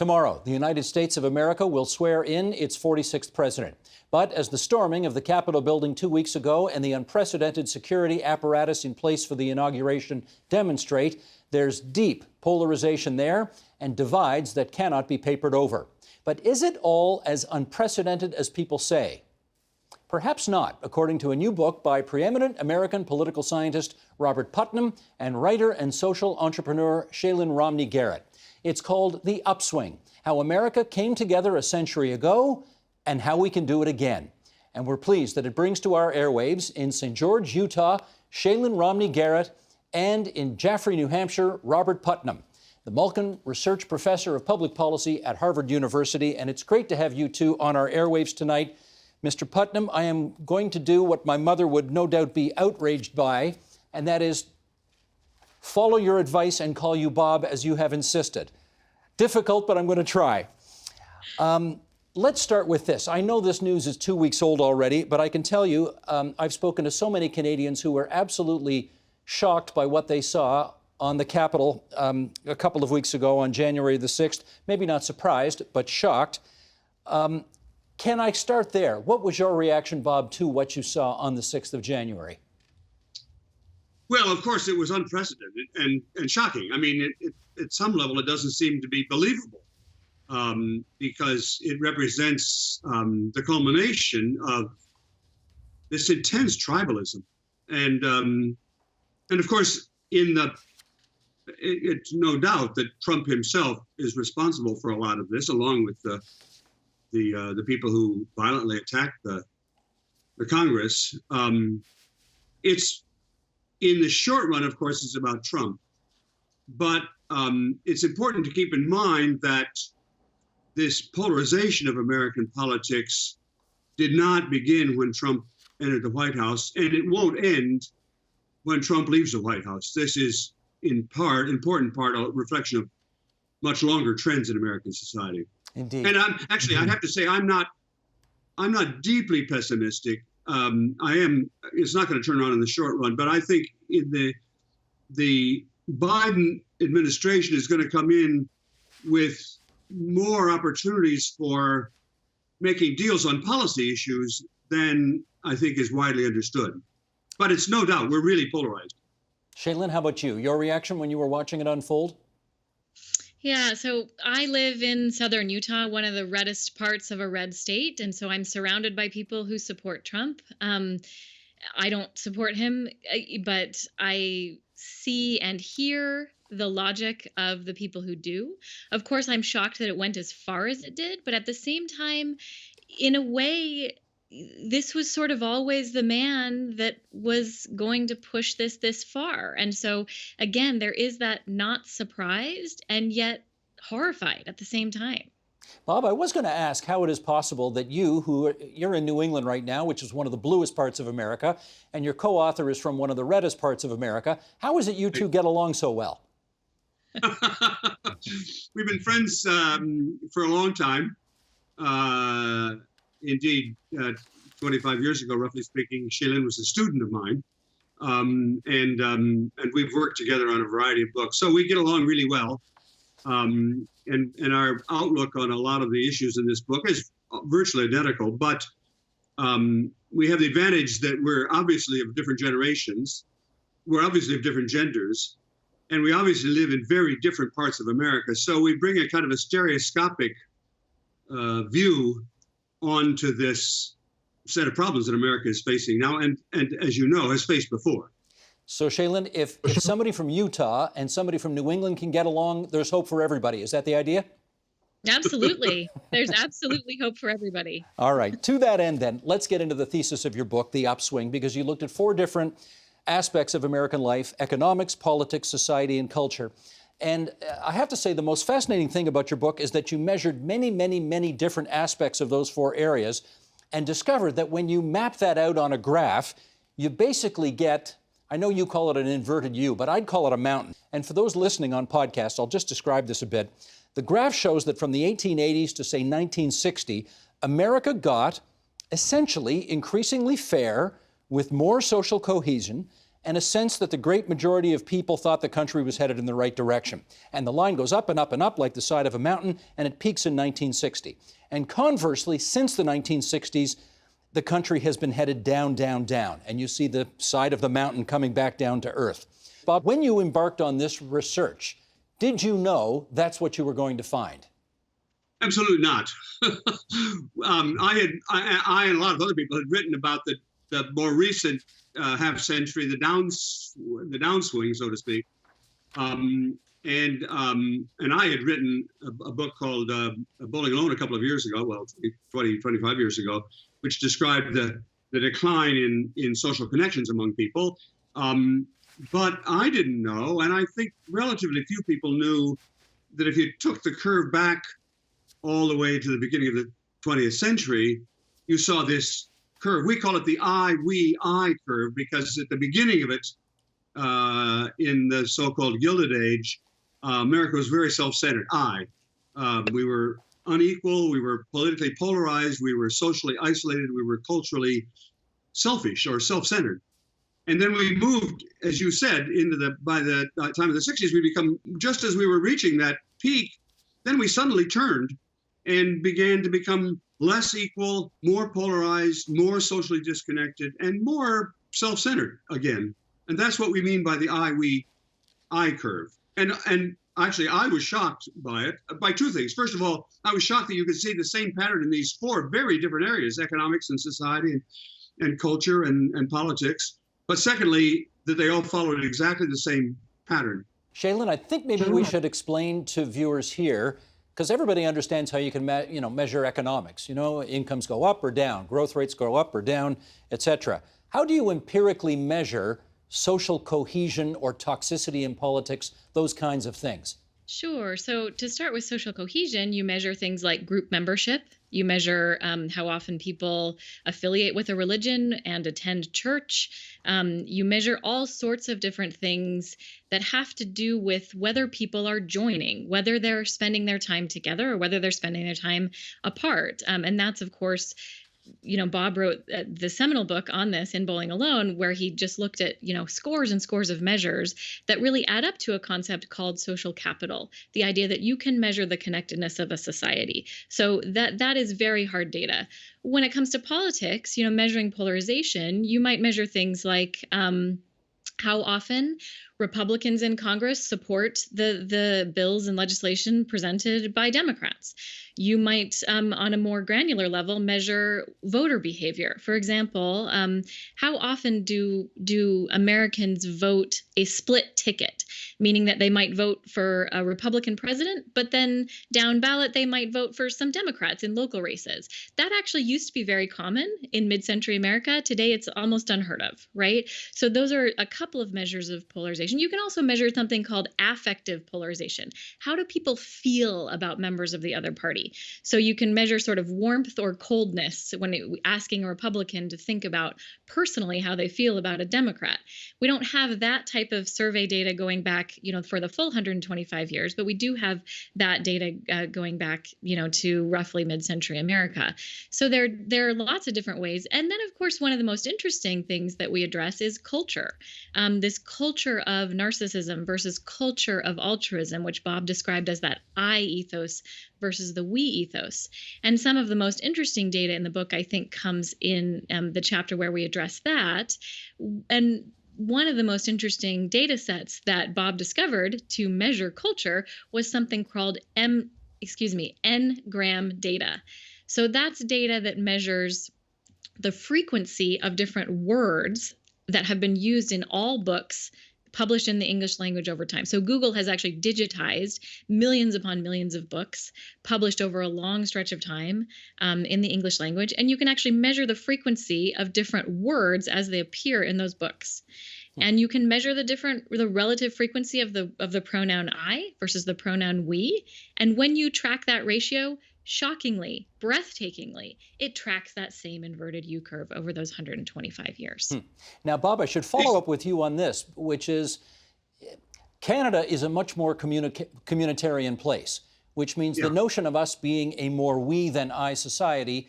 Tomorrow, the United States of America will swear in its 46th president. But as the storming of the Capitol building 2 weeks ago and the unprecedented security apparatus in place for the inauguration demonstrate, there's deep polarization there and divides that cannot be papered over. But is it all as unprecedented as people say? Perhaps not, according to a new book by preeminent American political scientist Robert Putnam and writer and social entrepreneur Shaylyn Romney Garrett. It's called The Upswing, How America Came Together a Century Ago and How We Can Do It Again. And we're pleased that it brings to our airwaves in St. George, Utah, Shaylyn Romney Garrett, and in Jaffrey, New Hampshire, Robert Putnam, the Mulkin Research Professor of Public Policy at Harvard University. And it's great to have you two on our airwaves tonight. Mr. Putnam, I am going to do what my mother would no doubt be outraged by, and that is follow your advice and call you Bob as you have insisted. Difficult, but I'm going to try. Let's start with this. I know this news is 2 weeks old already, but I can tell you I've spoken to so many Canadians who were absolutely shocked by what they saw on the Capitol a couple of weeks ago on January the 6th. Maybe not surprised, but shocked. Can I start there? What was your reaction, Bob, to what you saw on the 6th of January? Well, of course, it was unprecedented and shocking. I mean, at some level, it doesn't seem to be believable because it represents the culmination of this intense tribalism. And of course, it's no doubt that Trump himself is responsible for a lot of this, along with the people who violently attacked the Congress. It's in the short run, of course, it's about Trump, but it's important to keep in mind that this polarization of American politics did not begin when Trump entered the White House, and it won't end when Trump leaves the White House. This is important part, a reflection of much longer trends in American society. Indeed. And I have to say, I'm not deeply pessimistic. It's not going to turn on in the short run, but I think in the Biden administration is going to come in with more opportunities for making deals on policy issues than I think is widely understood. But it's no doubt we're really polarized. Shaylyn, how about you? Your reaction when you were watching it unfold? Yeah, so I live in southern Utah, one of the reddest parts of a red state. And so I'm surrounded by people who support Trump. I don't support him, but I see and hear the logic of the people who do. Of course, I'm shocked that it went as far as it did. But at the same time, in a way, this was sort of always the man that was going to push this far. And so, again, there is that not surprised and yet horrified at the same time. Bob, I was going to ask how it is possible that you're in New England right now, which is one of the bluest parts of America, and your co-author is from one of the reddest parts of America. How is it you two get along so well? We've been friends for a long time. Indeed, 25 years ago, roughly speaking, Shaylyn was a student of mine, and we've worked together on a variety of books. So we get along really well, and our outlook on a lot of the issues in this book is virtually identical. But we have the advantage that we're obviously of different generations, we're obviously of different genders, and we obviously live in very different parts of America. So we bring a kind of a stereoscopic view onto this set of problems that America is facing now and as you know, has faced before. So, Shaylyn, if somebody from Utah and somebody from New England can get along, there's hope for everybody. Is that the idea? Absolutely. There's absolutely hope for everybody. All right. To that end, then, let's get into the thesis of your book, The Upswing, because you looked at 4 different aspects of American life: economics, politics, society, and culture. And I have to say, the most fascinating thing about your book is that you measured many, many, many different aspects of those 4 areas and discovered that when you map that out on a graph, you basically get, I know you call it an inverted U, but I'd call it a mountain. And for those listening on podcasts, I'll just describe this a bit. The graph shows that from the 1880s to, say, 1960, America got essentially increasingly fair with more social cohesion and a sense that the great majority of people thought the country was headed in the right direction. And the line goes up and up and up like the side of a mountain, and it peaks in 1960. And conversely, since the 1960s, the country has been headed down, down, down. And you see the side of the mountain coming back down to earth. Bob, when you embarked on this research, did you know that's what you were going to find? Absolutely not. I and a lot of other people had written about the more recent half century, the downswing, so to speak. And I had written a book called Bowling Alone a couple of years ago, well, 25 years ago, which described the decline in social connections among people. But I didn't know, and I think relatively few people knew, that if you took the curve back all the way to the beginning of the 20th century, you saw this curve. We call it the I curve, because at the beginning of it, in the so-called Gilded Age, America was very self-centered. We were unequal, we were politically polarized, we were socially isolated, we were culturally selfish or self-centered. And then we moved, as you said, by the time of the 60s, we become, just as we were reaching that peak, then we suddenly turned and began to become less equal, more polarized, more socially disconnected, and more self-centered again. And that's what we mean by the I curve. And actually, I was shocked by it, by two things. First of all, I was shocked that you could see the same pattern in these four very different areas: economics and society and culture and politics. But secondly, that they all followed exactly the same pattern. Shaylyn, I think maybe we should explain to viewers here, because everybody understands how you can measure economics. You know, incomes go up or down, growth rates go up or down, etc. How do you empirically measure social cohesion or toxicity in politics, those kinds of things? Sure. So to start with social cohesion, you measure things like group membership. You measure how often people affiliate with a religion and attend church. You measure all sorts of different things that have to do with whether people are joining, whether they're spending their time together or whether they're spending their time apart. And that's, of course, Bob wrote the seminal book on this in Bowling Alone, where he just looked at, scores and scores of measures that really add up to a concept called social capital, the idea that you can measure the connectedness of a society. So that is very hard data. When it comes to politics, measuring polarization, you might measure things like how often Republicans in Congress support the bills and legislation presented by Democrats. You might, on a more granular level, measure voter behavior. For example, how often do Americans vote a split ticket, meaning that they might vote for a Republican president, but then down ballot they might vote for some Democrats in local races. That actually used to be very common in mid-century America. Today it's almost unheard of, right? So those are a couple of measures of polarization. You can also measure something called affective polarization. How do people feel about members of the other party? So you can measure sort of warmth or coldness when asking a Republican to think about personally how they feel about a Democrat. We don't have that type of survey data going back, for the full 125 years, but we do have that data going back, to roughly mid-century America. So there are lots of different ways. And then, of course, one of the most interesting things that we address is culture. This culture of narcissism versus culture of altruism, which Bob described as that I ethos versus the we ethos. And some of the most interesting data in the book, I think, comes in the chapter where we address that. And one of the most interesting data sets that Bob discovered to measure culture was something called N-gram data. So that's data that measures the frequency of different words that have been used in all books published in the English language over time. So Google has actually digitized millions upon millions of books published over a long stretch of time in the English language. And you can actually measure the frequency of different words as they appear in those books. And you can measure the relative frequency of the pronoun I versus the pronoun we. And when you track that ratio, shockingly, breathtakingly, it tracks that same inverted U curve over those 125 years. Now, Bob, I should follow up with you on this, which is Canada is a much more communitarian place, which means the notion of us being a more we than I society,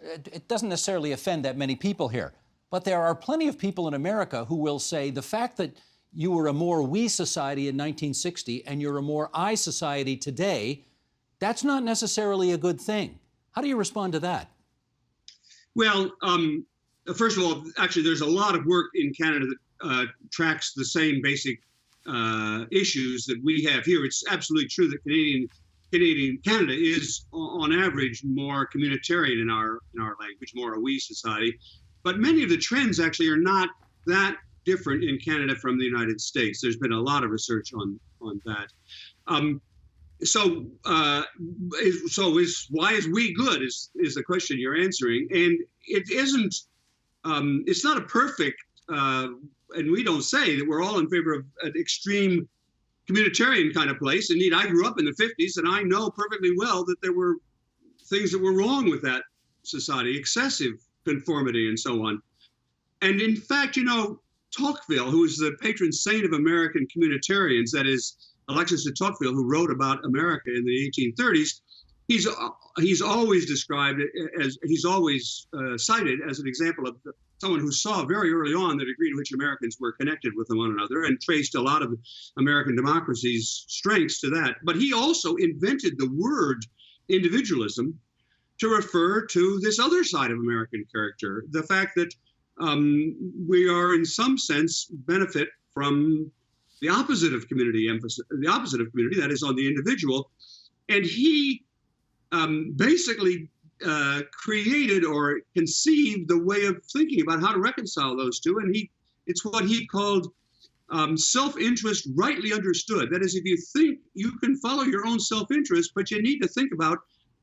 it doesn't necessarily offend that many people here. But there are plenty of people in America who will say the fact that you were a more we society in 1960 and you're a more I society today, that's not necessarily a good thing. How do you respond to that? Well, first of all, actually, there's a lot of work in Canada that tracks the same basic issues that we have here. It's absolutely true that Canada is, on average, more communitarian in our language, more a we society. But many of the trends actually are not that different in Canada from the United States. There's been a lot of research on that. So why is we good is the question you're answering, and it isn't. It's not a perfect, and we don't say that we're all in favor of an extreme communitarian kind of place. Indeed, I grew up in the 50s, and I know perfectly well that there were things that were wrong with that society, excessive conformity and so on. And in fact, Tocqueville, who is the patron saint of American communitarians, that is Alexis de Tocqueville, who wrote about America in the 1830s, he's always described as, he's always cited as an example of someone who saw very early on the degree to which Americans were connected with one another and traced a lot of American democracy's strengths to that. But he also invented the word individualism to refer to this other side of American character, the fact that we are in some sense benefit from the opposite of community emphasis, the opposite of community, that is on the individual. And he basically created or conceived the way of thinking about how to reconcile those two. And it's what he called self-interest rightly understood. That is, if you think you can follow your own self-interest, but you need to think about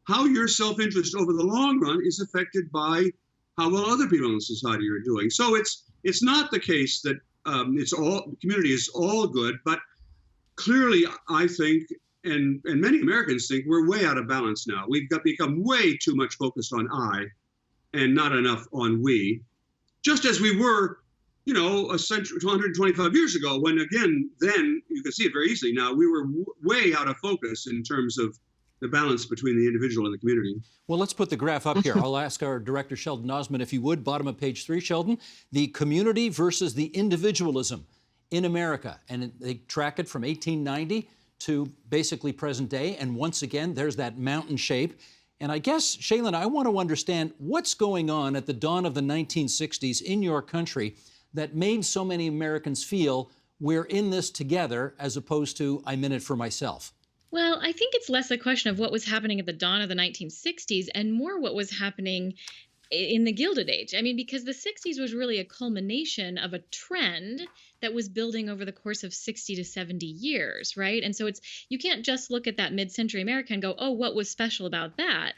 how your self-interest over the long run is affected by how well other people in society are doing. So it's not the case that community is all good, but clearly I think, and many Americans think, we're way out of balance now. We've become way too much focused on I and not enough on we, just as we were, a century, 125 years ago, when again, then you can see it very easily now, we were way out of focus in terms of the balance between the individual and the community. Well, let's put the graph up here. I'll ask our director, Sheldon Osmond, if you would, bottom of page 3, Sheldon, the community versus the individualism in America. And they track it from 1890 to basically present day. And once again, there's that mountain shape. And I guess, Shaylyn, I want to understand what's going on at the dawn of the 1960s in your country that made so many Americans feel we're in this together as opposed to I'm in it for myself. Well, I think it's less a question of what was happening at the dawn of the 1960s and more what was happening in the Gilded Age. I mean, because the 60s was really a culmination of a trend that was building over the course of 60 to 70 years, right? And so you can't just look at that mid-century America and go, oh, what was special about that?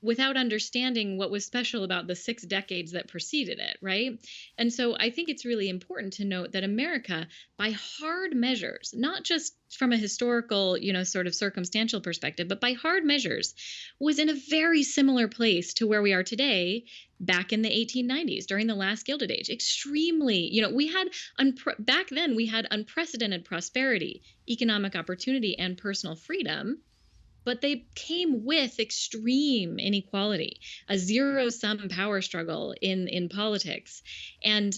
Without understanding what was special about the 6 decades that preceded it, right? And so I think it's really important to note that America, by hard measures, not just from a historical, sort of circumstantial perspective, but by hard measures, was in a very similar place to where we are today back in the 1890s during the last Gilded Age. Extremely, we had, back then we had unprecedented prosperity, economic opportunity, and personal freedom. But they came with extreme inequality, a zero-sum power struggle in politics, and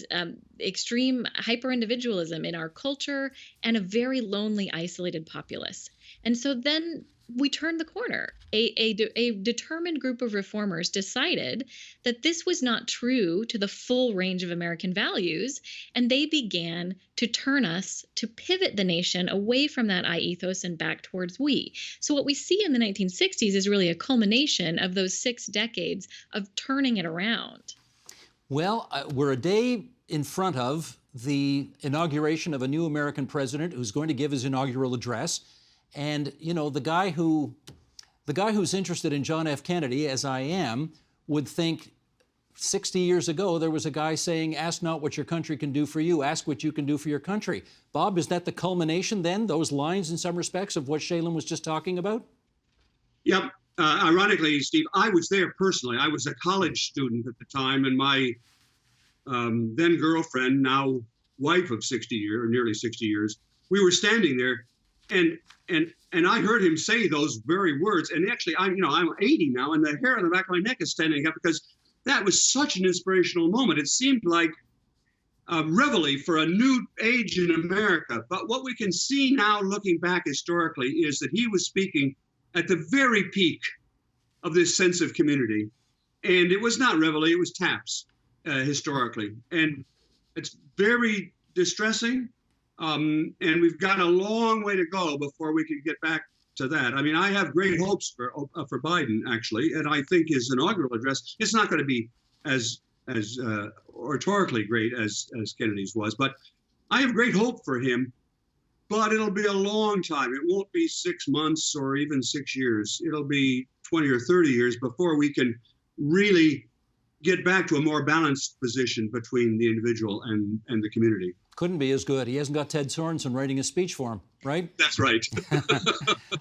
extreme hyper-individualism in our culture, and a very lonely, isolated populace. And so then we turned the corner. A determined group of reformers decided that this was not true to the full range of American values, and they began to pivot the nation away from that I ethos and back towards we. So what we see in the 1960s is really a culmination of those 6 decades of turning it around. Well, we're a day in front of the inauguration of a new American president who's going to give his inaugural address. And, the guy who's interested in John F. Kennedy, as I am, would think 60 years ago there was a guy saying, ask not what your country can do for you, ask what you can do for your country. Bob, is that the culmination then, those lines in some respects of what Shaylyn was just talking about? Yep. Ironically, Steve, I was there personally. I was a college student at the time, and my then girlfriend, now wife of 60 years, or nearly 60 years, we were standing there. And I heard him say those very words. And actually, I'm 80 now, and the hair on the back of my neck is standing up because that was such an inspirational moment. It seemed like a reveille for a new age in America. But what we can see now, looking back historically, is that he was speaking at the very peak of this sense of community. And it was not reveille, it was taps historically. And it's very distressing. And we've got a long way to go before we can get back to that. I mean, I have great hopes for Biden, actually. And I think his inaugural address, it's not going to be as oratorically great as Kennedy's was, but I have great hope for him. But it'll be a long time. It won't be 6 months or even 6 years. It'll be 20 or 30 years before we can really get back to a more balanced position between the individual and the community. Couldn't be as good. He hasn't got Ted Sorensen writing a speech for him, right? That's right.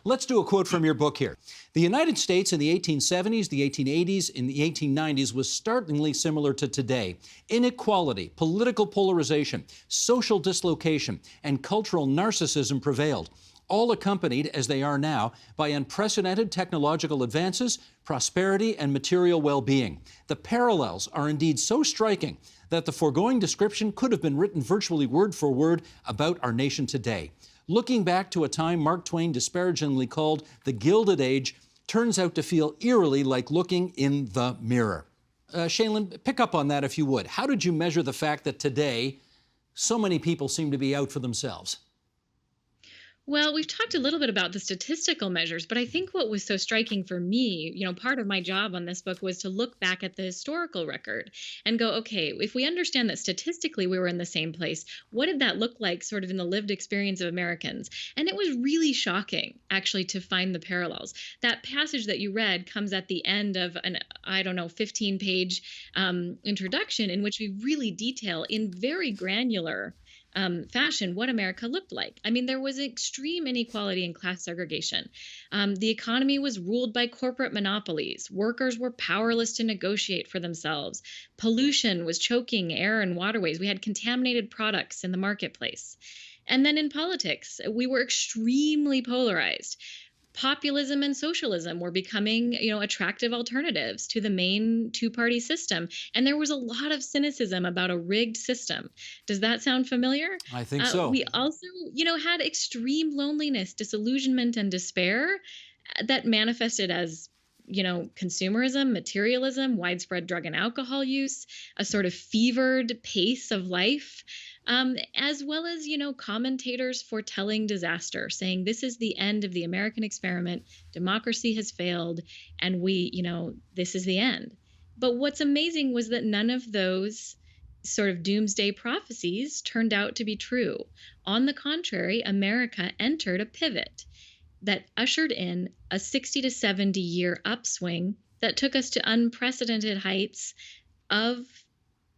Let's do a quote from your book here. The United States in the 1870s, the 1880s, and the 1890s was startlingly similar to today. Inequality, political polarization, social dislocation, and cultural narcissism prevailed, all accompanied, as they are now, by unprecedented technological advances, prosperity, and material well-being. The parallels are indeed so striking that the foregoing description could have been written virtually word for word about our nation today. Looking back to a time Mark Twain disparagingly called the Gilded Age turns out to feel eerily like looking in the mirror. Shaylyn, pick up on that if you would. How did you measure the fact that today so many people seem to be out for themselves? Well, we've talked a little bit about the statistical measures, but I think what was so striking for me, part of my job on this book was to look back at the historical record and go, okay, if we understand that statistically we were in the same place, what did that look like sort of in the lived experience of Americans? And it was really shocking, actually, to find the parallels. That passage that you read comes at the end of an, 15-page introduction in which we really detail in very granular fashion what America looked like. I mean, there was extreme inequality and class segregation. The economy was ruled by corporate monopolies. Workers were powerless to negotiate for themselves. Pollution was choking air and waterways. We had contaminated products in the marketplace. And then in politics, we were extremely polarized. Populism and socialism were becoming, attractive alternatives to the main two-party system. And there was a lot of cynicism about a rigged system. Does that sound familiar? I think so. We also, had extreme loneliness, disillusionment, and despair that manifested as consumerism, materialism, widespread drug and alcohol use, a sort of fevered pace of life. As well as, commentators foretelling disaster, saying this is the end of the American experiment, democracy has failed, and this is the end. But what's amazing was that none of those sort of doomsday prophecies turned out to be true. On the contrary, America entered a pivot that ushered in a 60 to 70 year upswing that took us to unprecedented heights of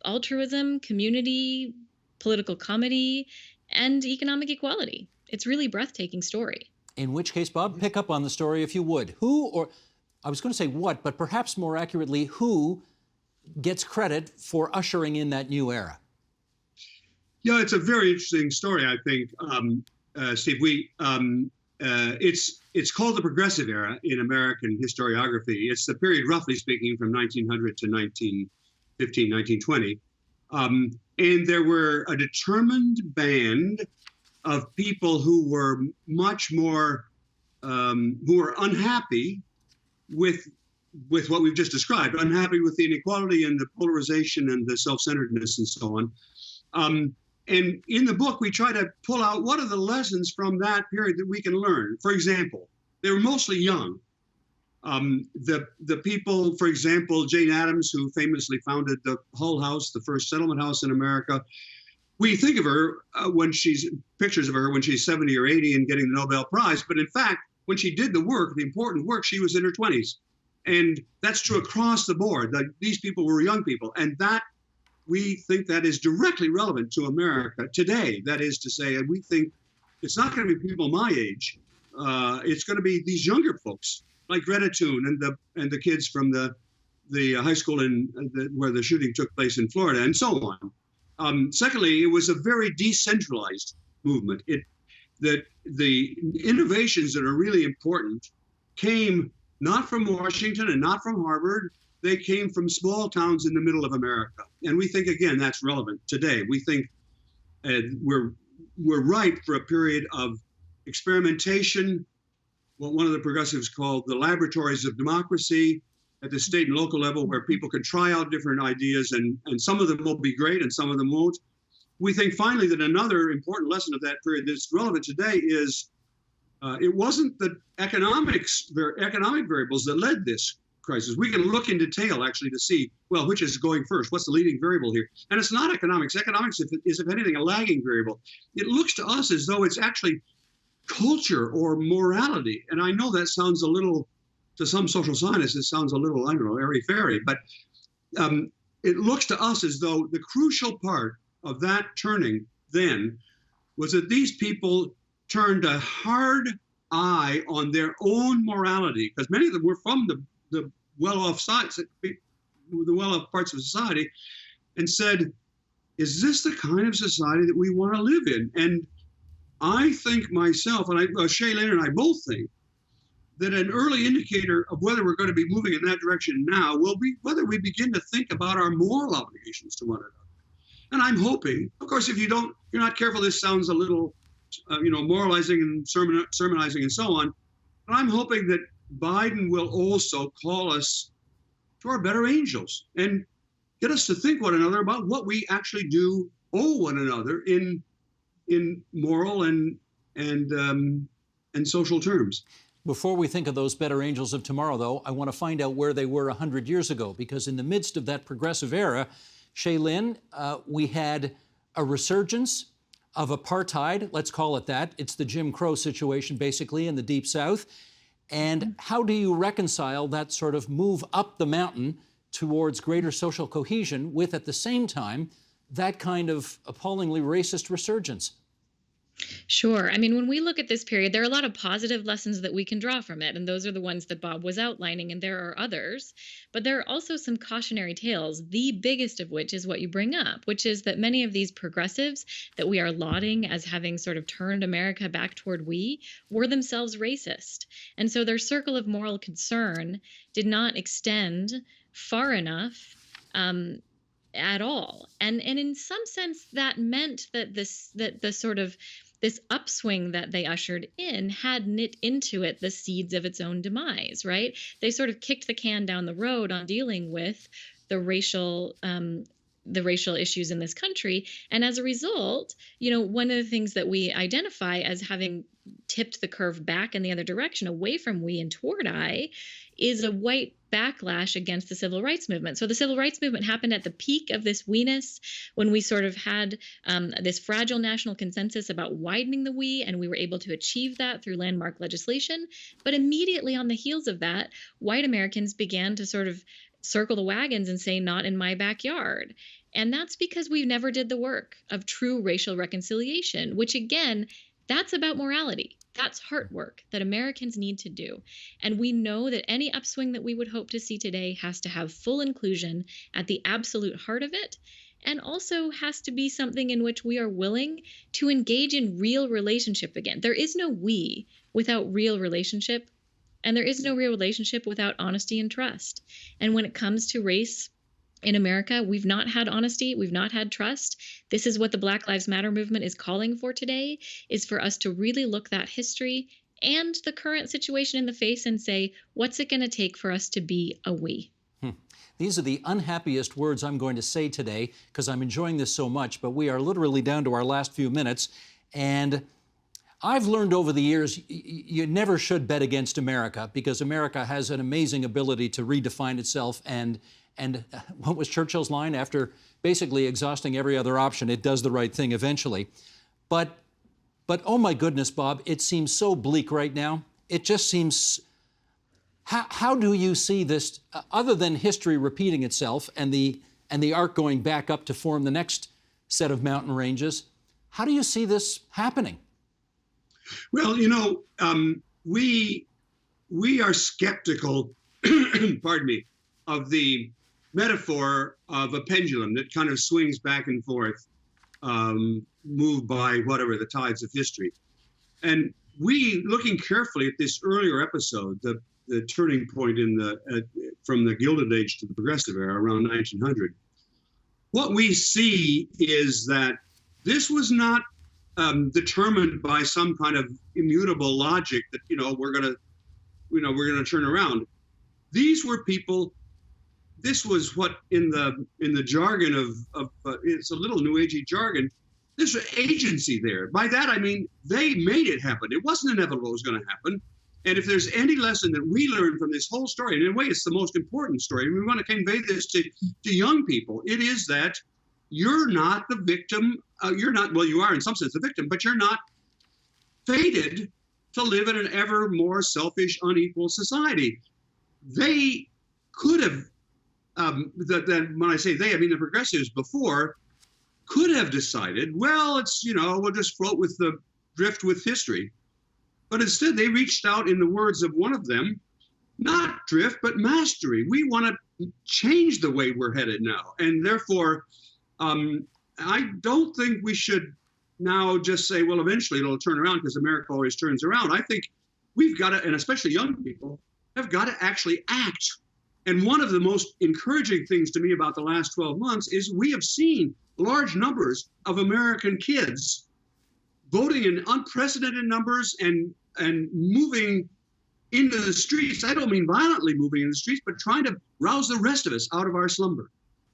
altruism, community, political comedy, and economic equality. It's really a breathtaking story. In which case, Bob, pick up on the story if you would. Who, or I was going to say what, but perhaps more accurately, who gets credit for ushering in that new era? Yeah, it's a very interesting story, I think, Steve. It's called the Progressive Era in American historiography. It's the period, roughly speaking, from 1900 to 1915, 1920. And there were a determined band of people who were much more, who were unhappy with what we've just described, unhappy with the inequality and the polarization and the self-centeredness and so on. And in the book, we try to pull out what are the lessons from that period that we can learn. For example, they were mostly young. The people, for example, Jane Addams, who famously founded the Hull House, the first settlement house in America, we think of her pictures of her when she's 70 or 80 and getting the Nobel Prize. But in fact, when she did the work, the important work, she was in her 20s. And that's true across the board. These people were young people. And that we think that is directly relevant to America today. That is to say, and we think it's not going to be people my age. It's going to be these younger folks like Greta Thun and the kids from the high school where the shooting took place in Florida and so on. Secondly, it was a very decentralized movement. The innovations that are really important came not from Washington and not from Harvard they came from small towns in the middle of America. And we think, again, that's relevant today. We think we're ripe for a period of experimentation, what one of the progressives called the laboratories of democracy at the state and local level, where people can try out different ideas, and some of them will be great and some of them won't. We think finally that another important lesson of that period that's relevant today is it wasn't the economic variables that led this crisis. We can look in detail actually to see, well, which is going first? What's the leading variable here? And it's not economics. Economics is, if anything, a lagging variable. It looks to us as though it's actually culture or morality. And I know that sounds a little, to some social scientists, it sounds a little, I don't know, airy-fairy, but it looks to us as though the crucial part of that turning then was that these people turned a hard eye on their own morality, because many of them were from the well-off sides, the well-off parts of society, and said, is this the kind of society that we want to live in? And I think myself, and Shaylyn and I both think, that an early indicator of whether we're going to be moving in that direction now will be whether we begin to think about our moral obligations to one another. And I'm hoping, of course, if you're not careful, this sounds a little, moralizing and sermonizing and so on. But I'm hoping that Biden will also call us to our better angels and get us to think one another about what we actually do owe one another in moral and social terms. Before we think of those better angels of tomorrow, though, I want to find out where they were 100 years ago, because in the midst of that progressive era, Shaylyn, we had a resurgence of apartheid, let's call it that. It's the Jim Crow situation, basically, in the Deep South. And how do you reconcile that sort of move up the mountain towards greater social cohesion with, at the same time, that kind of appallingly racist resurgence? Sure. I mean, when we look at this period, there are a lot of positive lessons that we can draw from it, and those are the ones that Bob was outlining, and there are others. But there are also some cautionary tales, the biggest of which is what you bring up, which is that many of these progressives that we are lauding as having sort of turned America back toward we were themselves racist. And so their circle of moral concern did not extend far enough at all. And in some sense, that meant that this upswing that they ushered in had knit into it the seeds of its own demise, right? They sort of kicked the can down the road on dealing with the racial issues in this country. And as a result, one of the things that we identify as having tipped the curve back in the other direction, away from we and toward I, is a white backlash against the civil rights movement. So the civil rights movement happened at the peak of this we-ness, when we sort of had this fragile national consensus about widening the we, and we were able to achieve that through landmark legislation. But immediately on the heels of that, white Americans began to sort of circle the wagons and say, not in my backyard. And that's because we never did the work of true racial reconciliation, which again, that's about morality. That's heart work that Americans need to do. And we know that any upswing that we would hope to see today has to have full inclusion at the absolute heart of it, and also has to be something in which we are willing to engage in real relationship again. There is no we without real relationship, and there is no real relationship without honesty and trust. And when it comes to race in America, we've not had honesty, we've not had trust. This is what the Black Lives Matter movement is calling for today, is for us to really look that history and the current situation in the face and say, what's it going to take for us to be a we? These are the unhappiest words I'm going to say today, because I'm enjoying this so much, but we are literally down to our last few minutes. And I've learned over the years, you never should bet against America, because America has an amazing ability to redefine itself. And what was Churchill's line? After basically exhausting every other option, it does the right thing eventually. But oh my goodness, Bob, it seems so bleak right now. It just seems, how do you see this, other than history repeating itself and the arc going back up to form the next set of mountain ranges? How do you see this happening? Well, we are skeptical, pardon me, of the metaphor of a pendulum that kind of swings back and forth, moved by whatever the tides of history. And we, looking carefully at this earlier episode, the turning point in the from the Gilded Age to the Progressive Era around 1900, what we see is that this was not determined by some kind of immutable logic that we're going to turn around. These were people. This was what in the jargon of it's a little New Agey jargon. There's an agency there. By that I mean they made it happen. It wasn't inevitable it was going to happen. And if there's any lesson that we learn from this whole story, and in a way it's the most important story, and we want to convey this to young people, it is that you're not the victim. You're not, well, you are in some sense the victim, but you're not fated to live in an ever more selfish, unequal society. They could have, when I say they, I mean the progressives before, could have decided, well, it's, we'll just float with the drift with history. But instead, they reached out, in the words of one of them, not drift, but mastery. We want to change the way we're headed now. And therefore, I don't think we should now just say, well, eventually it'll turn around because America always turns around. I think we've got to, and especially young people, have got to actually act. And one of the most encouraging things to me about the last 12 months is we have seen large numbers of American kids voting in unprecedented numbers and moving into the streets. I don't mean violently moving in the streets, but trying to rouse the rest of us out of our slumber.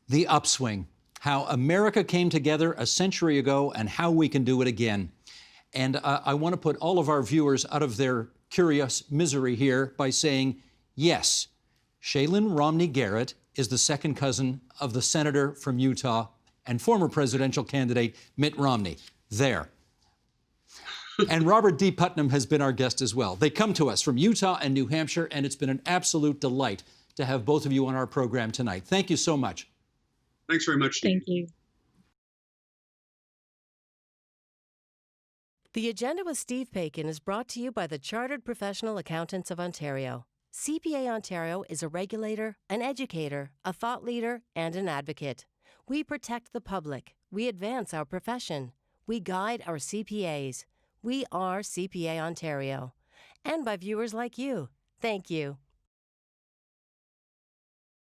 The Upswing, how America came together a century ago and how we can do it again. And I want to put all of our viewers out of their curious misery here by saying, yes, Shaylyn Romney Garrett is the second cousin of the senator from Utah and former presidential candidate Mitt Romney. There. And Robert D. Putnam has been our guest as well. They come to us from Utah and New Hampshire, and it's been an absolute delight to have both of you on our program tonight. Thank you so much. Thanks very much, Steve. Thank you. The Agenda with Steve Paikin is brought to you by the Chartered Professional Accountants of Ontario. CPA Ontario is a regulator, an educator, a thought leader, and an advocate. We protect the public. We advance our profession. We guide our CPAs. We are CPA Ontario. And by viewers like you. Thank you.